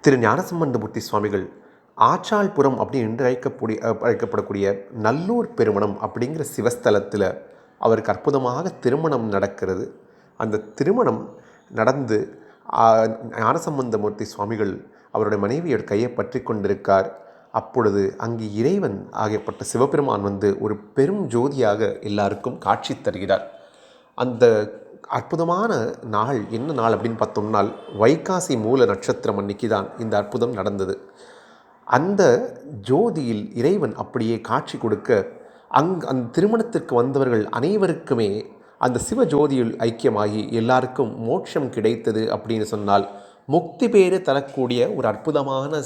திரு ஞானசம்பந்தமூர்த்தி சுவாமிகள் ஆச்சாள்புரம் என்று அழைக்கப்படக்கூடிய நல்லூர் பெருமணம் அப்படிங்கிற சிவஸ்தலத்தில் அவருக்கு அற்புதமாக திருமணம் நடக்கிறது. அந்த திருமணம் நடந்து ஞானசம்பந்தமூர்த்தி சுவாமிகள் அவருடைய மனைவியோட கையை பற்றி கொண்டிருக்கார். அப்பொழுது அங்கு இறைவன் ஆகியப்பட்ட சிவபெருமான் ஒரு பெரும் ஜோதியாக எல்லாருக்கும் காட்சி தருகிறார். அந்த அற்புதமான நாள் என்ன நாள் அப்படின்னு பார்த்தோம்னால் வைகாசி மூல நட்சத்திரம் அன்னைக்கு தான் இந்த அற்புதம் நடந்தது. அந்த ஜோதியில் இறைவன் அப்படியே காட்சி கொடுக்க அந்த திருமணத்திற்கு வந்தவர்கள் அனைவருக்குமே அந்த சிவ ஜோதியில் ஐக்கியமாகி எல்லாருக்கும் மோட்சம் கிடைத்தது அப்படின்னு சொன்னால், முக்தி பேறு தரக்கூடிய ஒரு அற்புதமான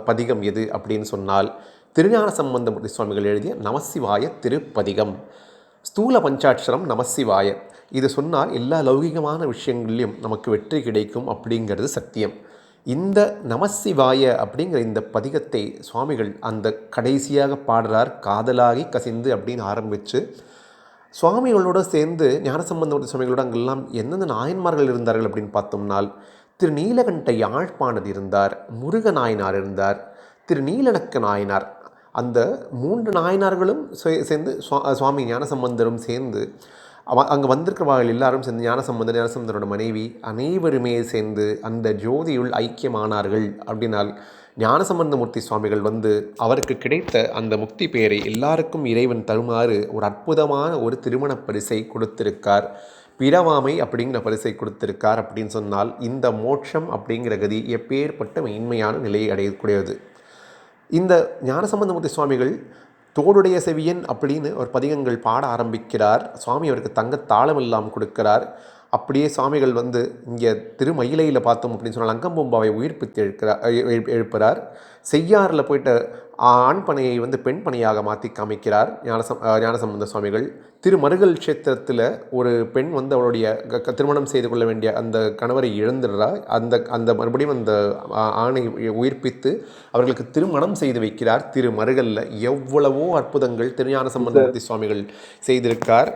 பதிகம் எது அப்படின்னு சொன்னால் திருஞான சம்பந்தமூர்த்தி சுவாமிகள் எழுதிய நமசிவாய திருப்பதிகம். ஸ்தூல பஞ்சாட்சரம் நமசிவாய. இது சொன்னால் எல்லா லௌகிகமான விஷயங்கள்லையும் நமக்கு வெற்றி கிடைக்கும் அப்படிங்கிறது சத்தியம். இந்த நமசிவாய அப்படிங்கிற இந்த பதிகத்தை சுவாமிகள் அந்த கடைசியாக பாடுறார். காதலாகி கசிந்து அப்படின்னு ஆரம்பித்து சுவாமிகளோடு சேர்ந்து ஞானசம்பந்தமூர்த்தி சுவாமிகளோட அங்கெல்லாம் எந்தெந்த நாயன்மார்கள் இருந்தார்கள் அப்படின்னு பார்த்தோம்னால், திரு நீலகண்ட யாழ்ப்பாணர் இருந்தார், முருக நாயனார் இருந்தார், திரு நீலநக்க நாயனார். அந்த 3 நாயனார்களும் சேர்ந்து சுவாமி ஞானசம்பந்தரும் சேர்ந்து அங்கே வந்திருக்கிறவர்கள் எல்லாரும் சேர்ந்து ஞானசம்பந்தரோட மனைவி அனைவருமே சேர்ந்து அந்த ஜோதியுள் ஐக்கியமானார்கள். அப்படின்னால் ஞானசம்பந்தமூர்த்தி சுவாமிகள் அவருக்கு கிடைத்த அந்த முக்தி பெயரை எல்லாருக்கும் இறைவன் தருமாறு ஒரு அற்புதமான ஒரு திருமண பரிசை கொடுத்திருக்கார். பிறவாமை அப்படிங்கிற பரிசை கொடுத்திருக்கார். அப்படின்னு சொன்னால் இந்த மோட்சம் அப்படிங்கிற கதி எப்பேற்பட்ட மென்மையான நிலையை அடையக்கூடியது. இந்த ஞானசம்பந்தமூர்த்தி சுவாமிகள் தோடுடைய செவியன் அப்படின்னு ஒரு பதிகங்கள் பாட ஆரம்பிக்கிறார். சுவாமி அவருக்கு தங்க தாளம் எல்லாம் கொடுக்கிறார். அப்படியே சுவாமிகள் இங்கே திருமயிலையில் பார்த்தோம் அப்படின்னு சொன்னால் அங்கம்பொம்பாவை உயிர்ப்பித்து எழுப்புறார். செய்யாறில் போயிட்டு ஆண் பனையை பெண் பனையாக மாற்றி காமிக்கிறார் ஞானசம்பந்த சுவாமிகள். திருமருகல் க்ஷேத்திரத்தில் ஒரு பெண் அவளுடைய திருமணம் செய்து கொள்ள வேண்டிய அந்த கணவரை இழந்துடுறார். அந்த மறுபடியும் அந்த ஆணை உயிர்ப்பித்து அவர்களுக்கு திருமணம் செய்து வைக்கிறார். திருமருகல்ல எவ்வளவோ அற்புதங்கள் திருஞானசம்பந்தமூர்த்தி சுவாமிகள் செய்திருக்கார்.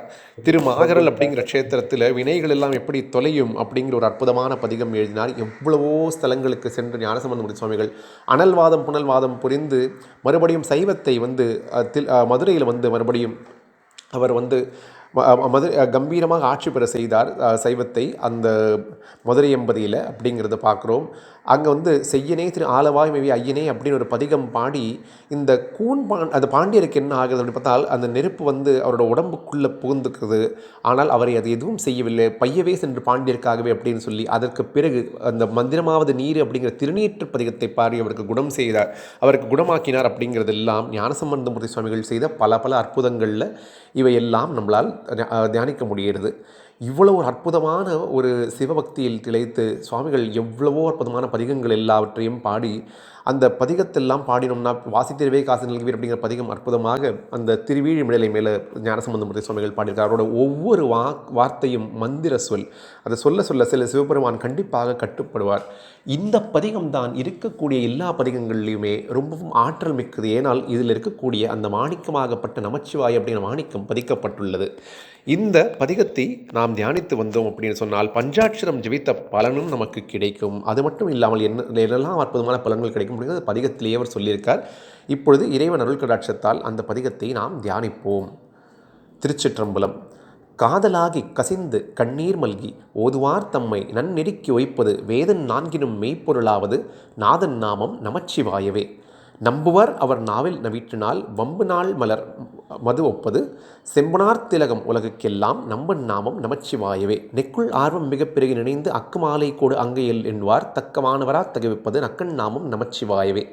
திருமாகரல் அப்படிங்கிற க்ஷேத்திரத்தில் வினைகள் எல்லாம் எப்படி தொலையும் அப்படிங்கிற ஒரு அற்புதமான பதிகம் எழுதினார். எவ்வளவோ ஸ்தலங்களுக்கு சென்று ஞானசம்பந்தமூர்த்தி சுவாமிகள் அனல்வாதம் புனல்வாதம் புரிந்து மறுபடியும் சைவத்தை மதுரையில் மறுபடியும் அவர் கம்பீரமாக ஆட்சி பெற செய்தார் சைவத்தை அந்த மதுரை எம்பதியில் அப்படிங்கிறத பார்க்குறோம். அங்கே செய்யனே திரு ஆலவாய் மேவி ஐயனே அப்படின்னு ஒரு பதிகம் பாடி இந்த அந்த பாண்டியருக்கு என்ன ஆகுது அப்படின்னு பார்த்தால் அந்த நெருப்பு அவரோட உடம்புக்குள்ளே புகுந்துக்குது. ஆனால் அவரை அது எதுவும் செய்யவில்லை. பையவே சென்று பாண்டியருக்காகவே அப்படின்னு சொல்லி அதற்கு பிறகு அந்த மந்திரமாவது நீர் அப்படிங்கிற திருநீற்று பதிகத்தை பாடி அவருக்கு குணம் செய்தார், அவருக்கு குணமாக்கினார். அப்படிங்கிறதெல்லாம் ஞானசம்பந்தமூர்த்தி சுவாமிகள் செய்த பல பல அற்புதங்களில் இவையெல்லாம் நம்மளால் தியானிக்க முடிகிறது. இவ்வளோ ஒரு அற்புதமான ஒரு சிவபக்தியில் திளைத்து சுவாமிகள் எவ்வளவோ அற்புதமான பதிகங்கள் எல்லாவற்றையும் பாடி அந்த பதிகத்தெல்லாம் பாடினோம்னா வாசித்திருவே காசு நிலவீர் அப்படிங்கிற பதிகம் அற்புதமாக அந்த திருவீழி மிடலை மேலே ஞானசம்பந்தமூர்த்தி சுவாமிகள் பாடியிருக்கார். அவரோட ஒவ்வொரு வார்த்தையும் மந்திர சொல். அதை சொல்ல சொல்ல சில சிவபெருமான் கண்டிப்பாக கட்டுப்படுவார். இந்த பதிகம் தான் இருக்கக்கூடிய எல்லா பதிகங்கள்லையுமே ரொம்பவும் ஆற்றல் மிக்கது. ஏனால் இதில் இருக்கக்கூடிய அந்த மாணிக்கமாகப்பட்ட நமச்சிவாய் அப்படிங்கிற மாணிக்கம் பதிக்கப்பட்டுள்ளது. இந்த பதிகத்தை நாம் தியானித்து வந்தோம் அப்படின்னு சொன்னால் பஞ்சாட்சரம் ஜெபித்த பலனும் நமக்கு கிடைக்கும். அது மட்டும் இல்லாமல் என்னெல்லாம் அற்புதமான பலன்கள் கிடைக்கும் அப்படிங்கிறது பதிகத்திலேயே அவர் சொல்லியிருக்கார். இப்பொழுது இறைவன் அருள் கடாட்சத்தால் அந்த பதிகத்தை நாம் தியானிப்போம். திருச்சிற்றம்பலம். காதலாகி கசிந்து கண்ணீர் மல்கி ஓதுவார் தம்மை நன்னெருக்கி வைப்பது வேதன் 4 மெய்ப்பொருளாவது நாதன் நாமம் நமச்சிவாயவே. நம்புவர் அவர் நாவில் நவீற்றினால் வம்பு நாள் மலர் மது ஒப்பது செம்பனார் திலகம் உலகுக்கெல்லாம் நம்பன் நாமம் நமச்சிவாயவே. நெக்குள் ஆர்வம் மிக பிறகு நினைந்து அக்குமாலை கோடு அங்கையில் என்பார் தக்கமானவரா தகவிப்பது நக்கன் நாமம் நமச்சிவாயவே.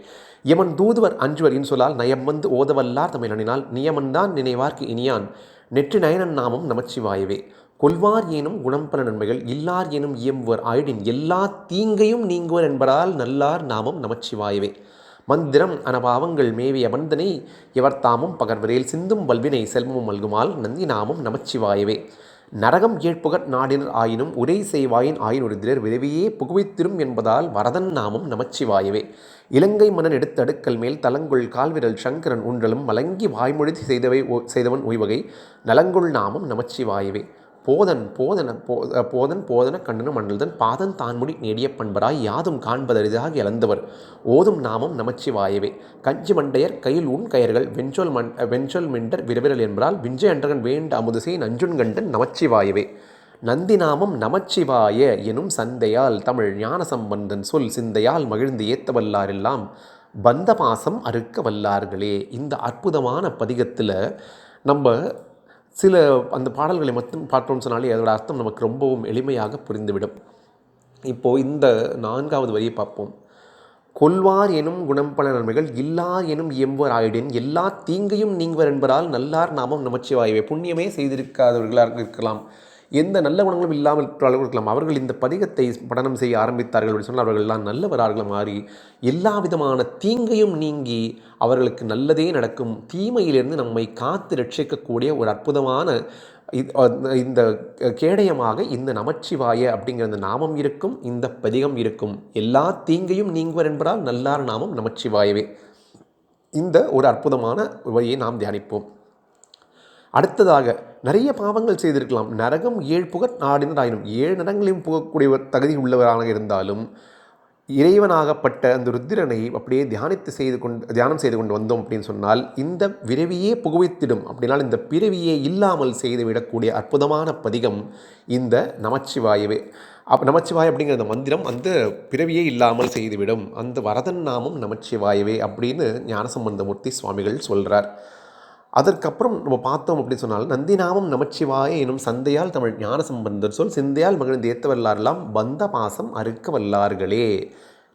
யமன் தூதுவர் அஞ்சுவர் இன்சொலால் நயம் ஓதவல்லார் தமிழ் அணினால் நியமன்தான் நினைவார்க்கு இனியான் நெற்றி நயனன் நாமம் நமச்சிவாயவே. கொல்வார் ஏனும் குணம் பல நன்மைகள் இல்லார் ஏனும் இயம்புவர் ஆயிடின் எல்லா தீங்கையும் நீங்குவர் என்பதால் நல்லார் நாமம் நமச்சிவாயவே. மந்திரம் அனபாவங்கள் மேவிய மந்தனை எவர் தாமும் பகர்வரேல் சிந்தும் வல்வினை செல்வமும் மல்குமால் நந்தி நாமம் நமச்சிவாயவே. நரகம் ஏற்புகற் நாடினர் ஆயினும் உரை செய்வாயின் ஆயினுருதிரர் விரைவியே புகுவித்திரும் என்பதால் வரதன் நாமம் நமச்சிவாயவே. இலங்கை மன்னன் எடுத்த அடுக்கல் மேல் தலங்குள் கால்விரல் சங்கரன் ஊன்றலும் மலங்கி வாய்மொழி செய்தவன் ஓய்வகை நலங்குள் நாமம் நமச்சிவாயவே. போதன கண்ணனு மண்டல்தன் பாதன் தான்முடி நேடிய பண்பராய் யாதும் காண்பதரிதாக இழந்தவர் ஓதும் நாமம் நமச்சிவாயவே கஞ்சி மண்டையர் கையில் உன் கயர்கள் வெஞ்சொல் மிண்டர் விரவிரல் என்பதால் விஞ்சை அன்றகன் வேண்ட அமுதுசை நஞ்சுண்கண்டன் நமச்சிவாயவே நந்தி நாமம் நமச்சிவாய எனும் சந்தையால் தமிழ் ஞான சம்பந்தன் சொல் சிந்தையால் மகிழ்ந்து ஏத்த வல்லாரெல்லாம் பந்த பாசம் அறுக்க வல்லார்களே. இந்த அற்புதமான பதிகத்தில் நம்ம சில அந்த பாடல்களை மட்டும் பார்த்தோம்னு சொன்னாலே அதோட அர்த்தம் நமக்கு ரொம்பவும் எளிமையாக புரிந்துவிடும். இப்போது இந்த 4வது வரியை பார்ப்போம். கொல்வார் எனும் குணம்பல நன்மைகள் இல்லார் எனும் இயம்பர் ஆயிடின் எல்லா தீங்கையும் நீங்குவர் என்பதால் நல்லார் நாமம் நமச்சிவாயவே. புண்ணியமே செய்திருக்காதவர்களாக இருக்கலாம், எந்த நல்ல குணங்களும் இல்லாமல் இருக்கலாம், அவர்கள் இந்த பதிகத்தை படனம் செய்ய ஆரம்பித்தார்கள் அப்படின்னு சொன்னால் அவர்கள்லாம் நல்லவராக மாறி எல்லா விதமான தீங்கையும் நீங்கி அவர்களுக்கு நல்லதே நடக்கும், தீமையிலிருந்து நம்மை காத்து ரட்சிக்கக்கூடிய ஒரு அற்புதமான இந்த கேடயமாக இந்த நமச்சிவாய அப்படிங்கிற இந்த நாமம் இருக்கும், இந்த பதிகம் இருக்கும். எல்லா தீங்கையும் நீங்குவர் என்பதால் நல்லார் நாமம் நமச்சிவாயவே. இந்த ஒரு அற்புதமான வழியை நாம் தியானிப்போம். அடுத்ததாக நிறைய பாவங்கள் செய்திருக்கலாம், நரகம் 7 புகழ் நாடினர் ஆயினும் 7 நரங்களையும் புகக்கூடிய தகுதி உள்ளவராக இருந்தாலும் இறைவனாகப்பட்ட அந்த ருத்திரனை அப்படியே தியானம் செய்து கொண்டு வந்தோம் அப்படின்னு சொன்னால் இந்த விரவியே புகுவித்திடும். அப்படினால் இந்த பிறவியே இல்லாமல் செய்துவிடக்கூடிய அற்புதமான பதிகம் இந்த நமச்சிவாயவே. நமச்சிவாய அப்படிங்கிற அந்த மந்திரம் அந்த பிறவியே இல்லாமல் செய்துவிடும், அந்த வரதன் நாமம் நமச்சிவாயவே அப்படின்னு ஞானசம்பந்தமூர்த்தி சுவாமிகள் சொல்கிறார். அதற்கப்புறம் நம்ம பார்த்தோம் அப்படின்னு சொன்னால் நந்திநாமம் நமச்சிவாய எனும் சந்தையால் தமிழ் ஞான சம்பந்தர் சொல் சிந்தையால் மகிழ்ந்து ஏத்த வல்லாரெல்லாம் பந்த பாசம் அறுக்க வல்லார்களே.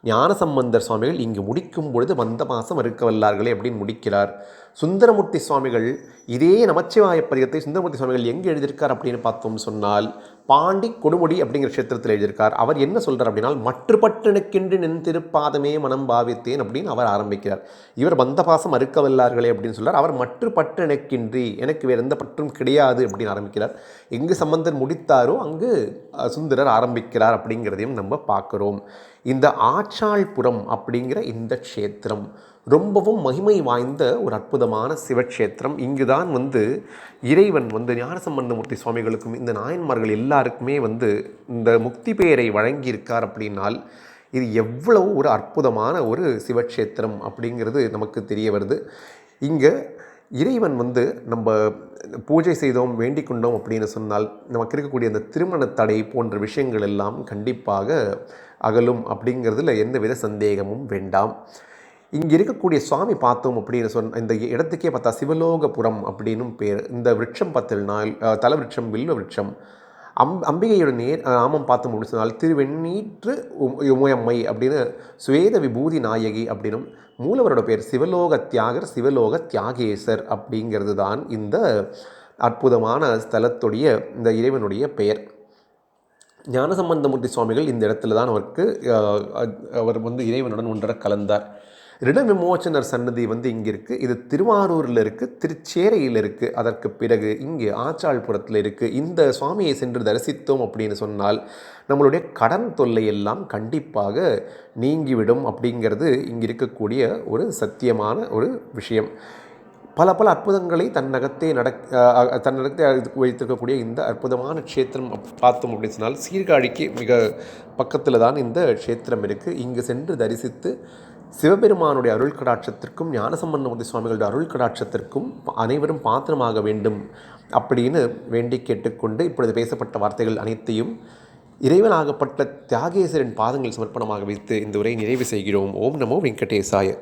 ஞான சம்பந்தர் சுவாமிகள் இங்கு முடிக்கும் பொழுது பந்த பாசம் அறுக்க வல்லார்களே அப்படின்னு முடிக்கிறார். சுந்தரமூர்த்தி சுவாமிகள் இதே நமச்சிவாய பதிகத்தை சுந்தரமூர்த்தி சுவாமிகள் எங்கே எழுதியிருக்கார் அப்படின்னு பார்த்தோம் சொன்னால் பாண்டி கொடுமுடி அப்படிங்கிற க்ஷேத்திரத்தில் எழுதியிருக்கார். அவர் என்ன சொல்கிறார் அப்படின்னா மற்றுப்பற்றனுக்கென்று நின் திருப்பாதமே மனம் பாவித்தேன் அப்படின்னு அவர் ஆரம்பிக்கிறார். இவர் பந்த பாசம் அறுக்க வல்லார்களே அப்படின்னு சொல்கிறார். அவர் மற்றுப்பற்றனுக்கின்றி எனக்கு வேறு எந்த பற்றும் கிடையாது அப்படின்னு ஆரம்பிக்கிறார். எங்கு சம்பந்தர் முடித்தாரோ அங்கு சுந்தரர் ஆரம்பிக்கிறார் அப்படிங்கிறதையும் நம்ம பார்க்குறோம். இந்த ஆச்சாள்புரம் அப்படிங்கிற இந்த க்ஷேத்திரம் ரொம்பவும் மகிமை வாய்ந்த ஒரு அற்புதமான சிவக்ஷேத்திரம். இங்கு தான் இறைவன் ஞானசம்பந்தமூர்த்தி சுவாமிகளுக்கும் இந்த நாயன்மார்கள் எல்லாருக்குமே இந்த முக்தி பெயரை வழங்கியிருக்கார். அப்படின்னால் இது எவ்வளவு ஒரு அற்புதமான ஒரு சிவக்ஷேத்திரம் அப்படிங்கிறது நமக்கு தெரிய வருது. இங்கே இறைவன் நம்ம பூஜை செய்தோம் வேண்டிக் கொண்டோம் அப்படின்னு சொன்னால் நமக்கு இருக்கக்கூடிய அந்த திருமண தடை போன்ற விஷயங்கள் எல்லாம் கண்டிப்பாக அகலும் அப்படிங்கிறதுல எந்தவித சந்தேகமும் வேண்டாம். இங்கே இருக்கக்கூடிய சுவாமி பார்த்தோம் அப்படின்னு இந்த இடத்துக்கே பார்த்தா சிவலோகபுரம் அப்படின்னும் பேர். இந்த விருட்சம் பார்த்தல்னால் தல விருட்சம் வில்வ விருட்சம். அம்பிகையோட நாமம் பார்த்தோம் அப்படின்னு சொன்னால் திருவெண்ணீற்று உமையம்மை அப்படின்னு சுவேத விபூதி நாயகி அப்படின்னும், மூலவரோட பேர் சிவலோக தியாகர் சிவலோக தியாகேசர் அப்படிங்கிறது தான் இந்த அற்புதமான ஸ்தலத்துடைய இந்த இறைவனுடைய பெயர். ஞானசம்பந்தமூர்த்தி சுவாமிகள் இந்த இடத்துல தான் அவர் இறைவனுடன் ஒன்றரை கலந்தார். ரிட விமோச்சனர் சன்னதி இங்கே இருக்குது. இது திருவாரூரில் இருக்குது, திருச்சேரையில் இருக்குது. அதற்கு பிறகு இங்கே ஆச்சாள்புரத்தில் இருக்குது. இந்த சுவாமியை சென்று தரிசித்தோம் அப்படின்னு சொன்னால் நம்மளுடைய கடன் தொல்லை எல்லாம் கண்டிப்பாக நீங்கிவிடும் அப்படிங்கிறது இங்கே இருக்கக்கூடிய ஒரு சத்தியமான ஒரு விஷயம். பல பல அற்புதங்களை தன்னகத்தே வைத்திருக்கக்கூடிய இந்த அற்புதமான க்ஷேத்திரம் பார்த்தோம் அப்படின்னு சொன்னால் சீர்காழிக்கு மிக பக்கத்தில் தான் இந்த க்ஷேத்திரம் இருக்குது. இங்கு சென்று தரிசித்து சிவபெருமானுடைய அருள் கடாட்சத்திற்கும் ஞானசம்பந்தமூர்த்தி சுவாமிகளுடைய அருள் கடாட்சத்திற்கும் அனைவரும் பாத்திரமாக வேண்டும் அப்படின்னு வேண்டி கேட்டுக்கொண்டு இப்பொழுது பேசப்பட்ட வார்த்தைகள் அனைத்தையும் இறைவனாகப்பட்ட தியாகேசரின் பாதங்கள் சமர்ப்பணமாக வைத்து இந்த உரையை நிறைவு செய்கிறோம். ஓம் நமோ வெங்கடேசாய.